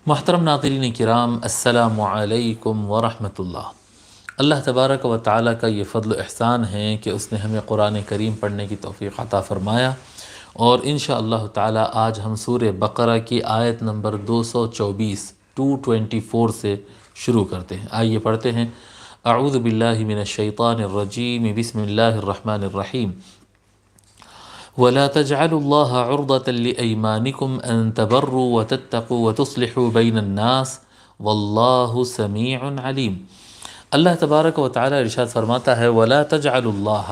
محترم ناظرین کرام، السلام علیکم ورحمۃ اللہ۔ اللہ تبارک و تعالیٰ کا یہ فضل و احسان ہے کہ اس نے ہمیں قرآن کریم پڑھنے کی توفیق عطا فرمایا، اور انشاءاللہ تعالیٰ آج ہم سورہ بقرہ کی آیت نمبر 224 سے شروع کرتے ہیں۔ آئیے پڑھتے ہیں۔ اعوذ باللہ من الشیطان الرجیم، بسم اللہ الرحمن الرحیم۔ وَلَا تَجْعَلُوا اللَّهَ عُرْضَةً لِأَيْمَانِكُمْ أَن تَبَرُّوا وَتَتَّقُوا وَتُصْلِحُوا بَيْنَ النَّاسِ وَاللَّهُ سَمِيعٌ عَلِيمٌ۔ اللہ تبارک و تعالیٰ ارشاد فرماتا ہے وَلَا تَجْعَلُوا اللَّهَ،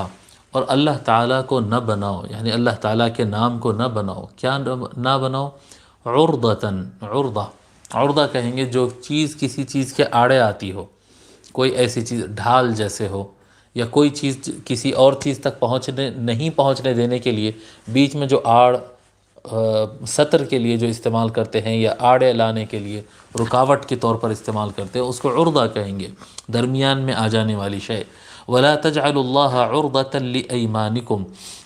اور اللہ تعالیٰ کو نہ بناؤ، یعنی اللہ تعالیٰ کے نام کو نہ بناؤ۔ کیا نہ بناؤ؟ عُرْضَةً، عُرْضہ کہیں گے جو چیز کسی چیز کے آڑے آتی ہو، کوئی ایسی چیز ڈھال جیسے ہو، یا کوئی چیز کسی اور چیز تک نہیں پہنچنے دینے کے لیے بیچ میں جو آڑ سطر کے لیے جو استعمال کرتے ہیں، یا آڑے لانے کے لیے رکاوٹ کے طور پر استعمال کرتے ہیں، اس کو عرضہ کہیں گے، درمیان میں آ جانے والی شے۔ وَلَا تَجْعَلُوا اللَّهَ عُرْضَةً لِأَيْمَانِكُمْ،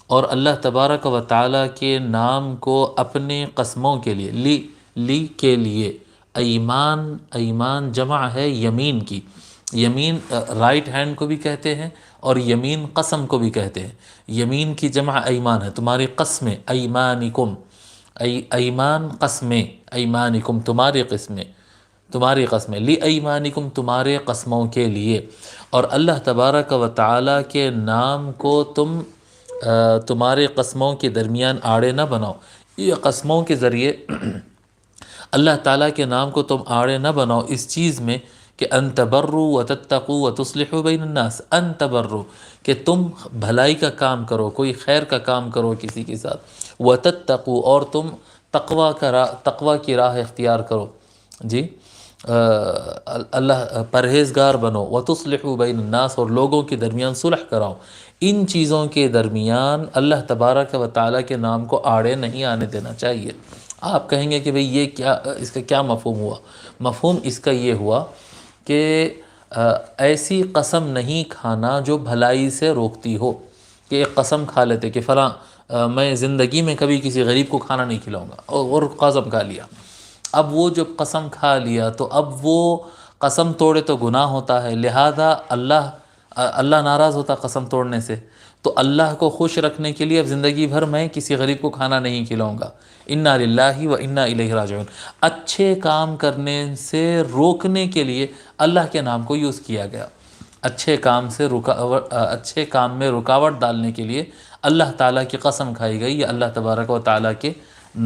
اور اللہ تبارک و تعالیٰ کے نام کو اپنے قسموں کے لیے، لی کے لیے، ایمان جمع ہے یمین کی، یمین رائٹ ہینڈ کو بھی کہتے ہیں اور یمین قسم کو بھی کہتے ہیں۔ یمین کی جمع ایمان ہے، تمہاری قسمیں، ایمانکم، ایمان قسمیں، ایمانکم تمہاری قسمیں، تمہاری قسمیں، لی ایمانکم تمہارے قسموں کے لیے۔ اور اللہ تبارک و تعالیٰ کے نام کو تم تمہارے قسموں کے درمیان آڑے نہ بناؤ۔ یہ قسموں کے ذریعے اللہ تعالیٰ کے نام کو تم آڑے نہ بناؤ اس چیز میں کہ ان تبروا وتتقوا وتصلحوا بین الناس، ان تبروا کہ تم بھلائی کا کام کرو، کوئی خیر کا کام کرو کسی کے ساتھ، وتتقوا اور تم تقوی کی راہ اختیار کرو، جی اللہ پرہیزگار بنو، وتصلحوا بین الناس اور لوگوں کے درمیان صلح کراؤ۔ ان چیزوں کے درمیان اللہ تبارک و تعالیٰ کے نام کو آڑے نہیں آنے دینا چاہیے۔ آپ کہیں گے کہ بھئی یہ کیا، اس کا کیا مفہوم ہوا؟ مفہوم اس کا یہ ہوا کہ ایسی قسم نہیں کھانا جو بھلائی سے روکتی ہو، کہ ایک قسم کھا لیتے کہ فلاں میں زندگی میں کبھی کسی غریب کو کھانا نہیں کھلاؤں گا، اور قسم کھا لیا۔ اب وہ جب قسم کھا لیا تو اب وہ قسم توڑے تو گناہ ہوتا ہے، لہذا اللہ ناراض ہوتا قسم توڑنے سے، تو اللہ کو خوش رکھنے کے لیے اب زندگی بھر میں کسی غریب کو کھانا نہیں کھلاؤں گا۔ انا للہ و انا الیہ راجعون، اچھے کام کرنے سے روکنے کے لیے اللہ کے نام کو یوز کیا گیا، اچھے کام میں رکاوٹ ڈالنے کے لیے اللہ تعالیٰ کی قسم کھائی گئی، یا اللہ تبارک و تعالیٰ کے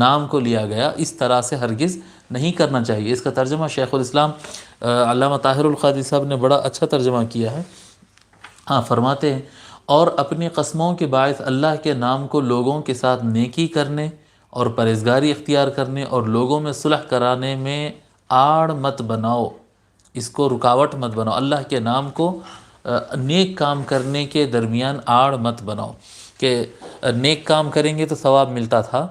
نام کو لیا گیا۔ اس طرح سے ہرگز نہیں کرنا چاہیے۔ اس کا ترجمہ شیخ الاسلام علامہ طاہر القادری صاحب نے بڑا اچھا ترجمہ کیا ہے۔ فرماتے ہیں اور اپنی قسموں کے باعث اللہ کے نام کو لوگوں کے ساتھ نیکی کرنے اور پرہیزگاری اختیار کرنے اور لوگوں میں صلح کرانے میں آڑ مت بناؤ، اس کو رکاوٹ مت بناؤ، اللہ کے نام کو نیک کام کرنے کے درمیان آڑ مت بناؤ، کہ نیک کام کریں گے تو ثواب ملتا تھا،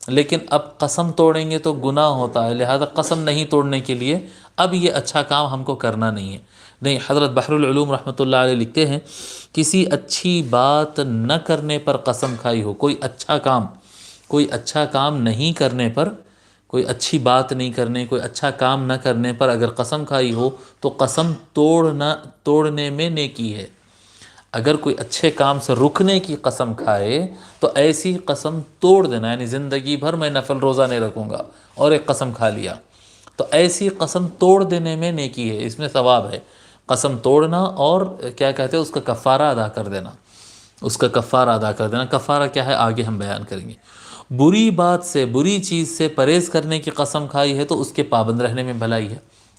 لیکن اب قسم توڑیں گے تو گناہ ہوتا ہے، لہذا قسم نہیں توڑنے کے لیے اب یہ اچھا کام ہم کو کرنا نہیں ہے۔ نہیں، حضرت بحر العلوم رحمۃ اللہ علیہ لکھتے ہیں کسی اچھی بات نہ کرنے پر قسم کھائی ہو، کوئی اچھا کام نہیں کرنے پر، کوئی اچھی بات نہیں کرنے، کوئی اچھا کام نہ کرنے پر اگر قسم کھائی ہو تو قسم توڑنے میں نیکی ہے۔ اگر کوئی اچھے کام سے رکنے کی قسم کھائے تو ایسی قسم توڑ دینا، یعنی زندگی بھر میں نفل روزہ نہیں رکھوں گا اور ایک قسم کھا لیا، تو ایسی قسم توڑ دینے میں نیکی ہے، اس میں ثواب ہے۔ قسم توڑنا اور کیا کہتے ہیں اس کا کفارہ ادا کر دینا، اس کا کفارہ ادا کر دینا۔ کفارہ کیا ہے آگے ہم بیان کریں گے۔ بری بات سے، بری چیز سے پرہیز کرنے کی قسم کھائی ہے تو اس کے پابند رہنے میں بھلائی ہے،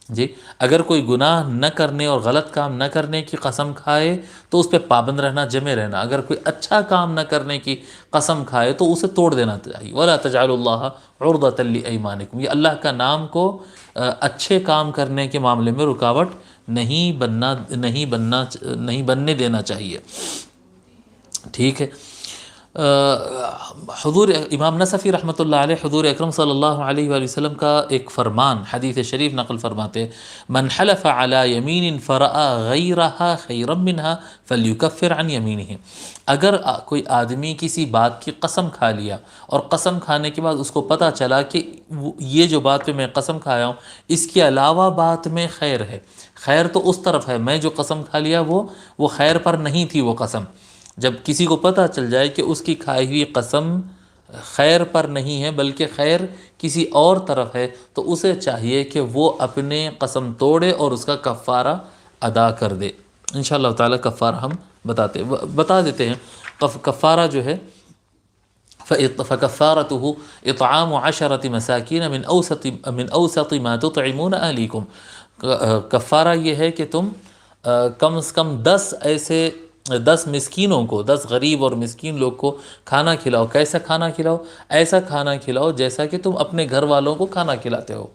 جی اگر کوئی گناہ نہ کرنے اور غلط کام نہ کرنے کی قسم کھائے تو اس پہ پابند رہنا، جمے رہنا۔ اگر کوئی اچھا کام نہ کرنے کی قسم کھائے تو اسے توڑ دینا چاہیے۔ وَلَا تَجْعَلُوا اللَّهَ عُرْضَةً لِأَيْمَانِكُمْ، یہ اللہ کا نام کو اچھے کام کرنے کے معاملے میں رکاوٹ نہیں بننے دینا چاہیے، ٹھیک ہے۔ حضور امام نصفی رحمۃ اللہ علیہ حضور اکرم صلی اللہ علیہ وآلہ وسلم کا ایک فرمان حدیث شریف نقل فرماتے، من حلف علی یمین فرأى غیرہا خیرا منہا فلیکفر عن یمینہ، اگر کوئی آدمی کسی بات کی قسم کھا لیا اور قسم کھانے کے بعد اس کو پتہ چلا کہ یہ جو بات پہ میں قسم کھایا ہوں اس کے علاوہ بات میں خیر ہے، خیر تو اس طرف ہے، میں جو قسم کھا لیا وہ خیر پر نہیں تھی وہ قسم، جب کسی کو پتہ چل جائے کہ اس کی کھائی ہوئی قسم خیر پر نہیں ہے بلکہ خیر کسی اور طرف ہے، تو اسے چاہیے کہ وہ اپنے قسم توڑے اور اس کا کفارہ ادا کر دے۔ انشاءاللہ تعالی کفارہ ہم بتا دیتے ہیں۔ کفارہ جو ہے فَكَفَّارَتُهُ إِطْعَامُ عَشَرَةِ مَسَاكِينَ مِنْ أَوْسَطِ مَا تُطْعِمُونَ أَهْلِيكُمْ، کفارہ یہ ہے کہ تم کم از کم 10 مسکینوں کو، 10 غریب اور مسکین لوگ کو کھانا کھلاؤ۔ کیسا کھانا کھلاؤ؟ ایسا کھانا کھلاؤ جیسا کہ تم اپنے گھر والوں کو کھانا کھلاتے ہو،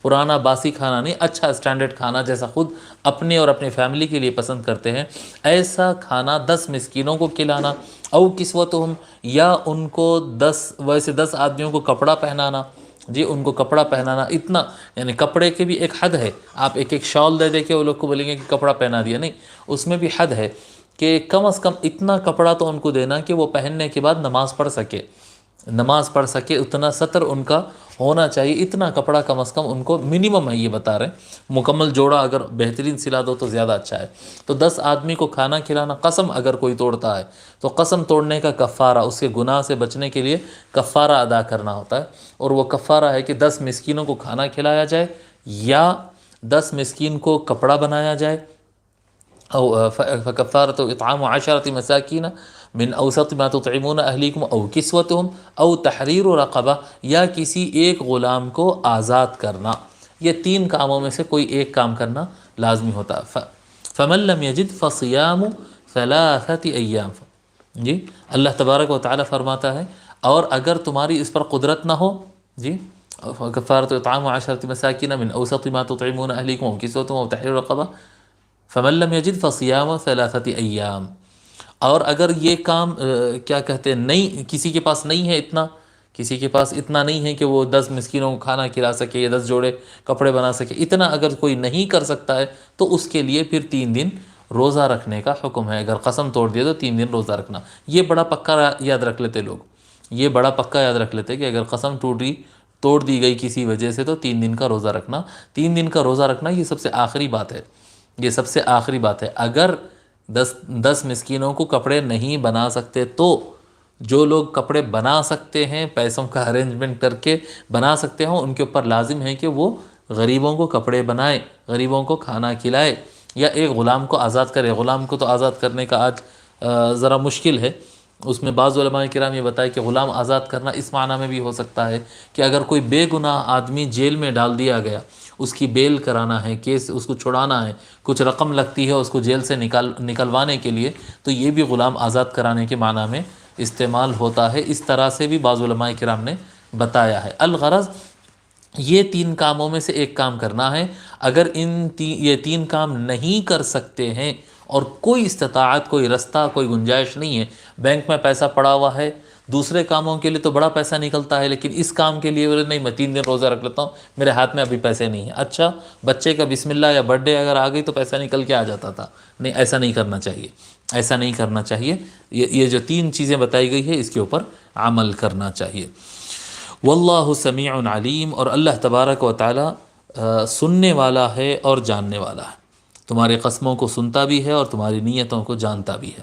پرانا باسی کھانا نہیں، اچھا اسٹینڈرڈ کھانا جیسا خود اپنے اور اپنی فیملی کے لیے پسند کرتے ہیں، ایسا کھانا 10 مسکینوں کو کھلانا۔ او کسوتہم، یا ان کو 10 آدمیوں کو کپڑا پہنانا، جی ان کو کپڑا پہنانا، اتنا یعنی کپڑے کی بھی ایک حد ہے، آپ ایک شال دے کے وہ لوگ کو بولیں گے کہ کپڑا پہنا دیا، نہیں، اس میں بھی حد ہے کہ کم از کم اتنا کپڑا تو ان کو دینا کہ وہ پہننے کے بعد نماز پڑھ سکے، اتنا سطر ان کا ہونا چاہیے، اتنا کپڑا کم از کم ان کو منیمم ہے، یہ بتا رہے ہیں، مکمل جوڑا اگر بہترین سلا دو تو زیادہ اچھا ہے۔ تو 10 آدمی کو کھانا کھلانا، قسم اگر کوئی توڑتا ہے تو قسم توڑنے کا کفارہ، اس کے گناہ سے بچنے کے لیے کفارہ ادا کرنا ہوتا ہے، اور وہ کفارہ ہے کہ 10 مسکینوں کو کھانا کھلایا جائے یا 10 مسکین کو کپڑا بنایا جائے، او فکفارۃ اطعام 10 مساکین من اوسط ما تطعمون اہلیکم او کسوتہم او تحریر رقبہ، یا کسی ایک غلام کو آزاد کرنا، یہ 3 کاموں میں سے کوئی ایک کام کرنا لازمی ہوتا ہے۔ فمن لم یجد فصیام 3 ایام، جی اللہ تبارک و تعالی فرماتا ہے اور اگر تمہاری اس پر قدرت نہ ہو، جی کفارۃ اطعام 10 مساکین من اوسط ما تطعمون اہلیکم او کسوتہم او تحریر رقبہ فمن لم یجد فصیام 3 ایام، اور اگر یہ کام کیا کہتے ہیں نہیں، کسی کے پاس نہیں ہے اتنا، کسی کے پاس اتنا نہیں ہے کہ وہ 10 مسکینوں کو کھانا کھلا سکے یا 10 جوڑے کپڑے بنا سکے، اتنا اگر کوئی نہیں کر سکتا ہے تو اس کے لیے پھر 3 دن روزہ رکھنے کا حکم ہے۔ اگر قسم توڑ دیا تو 3 دن روزہ رکھنا، یہ بڑا پکا یاد رکھ لیتے لوگ، یہ بڑا پکا یاد رکھ لیتے کہ اگر قسم توڑ دی گئی کسی وجہ سے تو 3 دن کا روزہ رکھنا۔ 3 دن کا روزہ رکھنا یہ سب سے آخری بات ہے، یہ سب سے آخری بات ہے۔ اگر 10 مسکینوں کو کپڑے نہیں بنا سکتے تو جو لوگ کپڑے بنا سکتے ہیں، پیسوں کا ارینجمنٹ کر کے بنا سکتے ہوں، ان کے اوپر لازم ہے کہ وہ غریبوں کو کپڑے بنائے، غریبوں کو کھانا کھلائے، یا ایک غلام کو آزاد کرے۔ غلام کو تو آزاد کرنے کا آج ذرا مشکل ہے، اس میں بعض علماء کرام یہ بتائے کہ غلام آزاد کرنا اس معنی میں بھی ہو سکتا ہے کہ اگر کوئی بے گناہ آدمی جیل میں ڈال دیا گیا، اس کی بیل کرانا ہے، کیس اس کو چھڑانا ہے، کچھ رقم لگتی ہے اس کو جیل سے نکلوانے کے لیے، تو یہ بھی غلام آزاد کرانے کے معنی میں استعمال ہوتا ہے۔ اس طرح سے بھی بعض علماء کرام نے بتایا ہے۔ الغرض یہ 3 کاموں میں سے ایک کام کرنا ہے۔ اگر یہ 3 کام نہیں کر سکتے ہیں اور کوئی استطاعت، کوئی رستہ، کوئی گنجائش نہیں ہے، بینک میں پیسہ پڑا ہوا ہے، دوسرے کاموں کے لیے تو بڑا پیسہ نکلتا ہے لیکن اس کام کے لیے بولے نہیں میں 3 دن روزہ رکھ لیتا ہوں، میرے ہاتھ میں ابھی پیسے نہیں ہیں، اچھا بچے کا بسم اللہ یا برتھ ڈے اگر آ گئی تو پیسہ نکل کے آ جاتا تھا، نہیں ایسا نہیں کرنا چاہیے، ایسا نہیں کرنا چاہیے۔ یہ جو 3 چیزیں بتائی گئی ہے اس کے اوپر عمل کرنا چاہیے۔ واللہ سمیع علیم، اور اللہ تبارک و تعالی سننے والا ہے اور جاننے والا ہے، تمہارے قسموں کو سنتا بھی ہے اور تمہاری نیتوں کو جانتا بھی ہے۔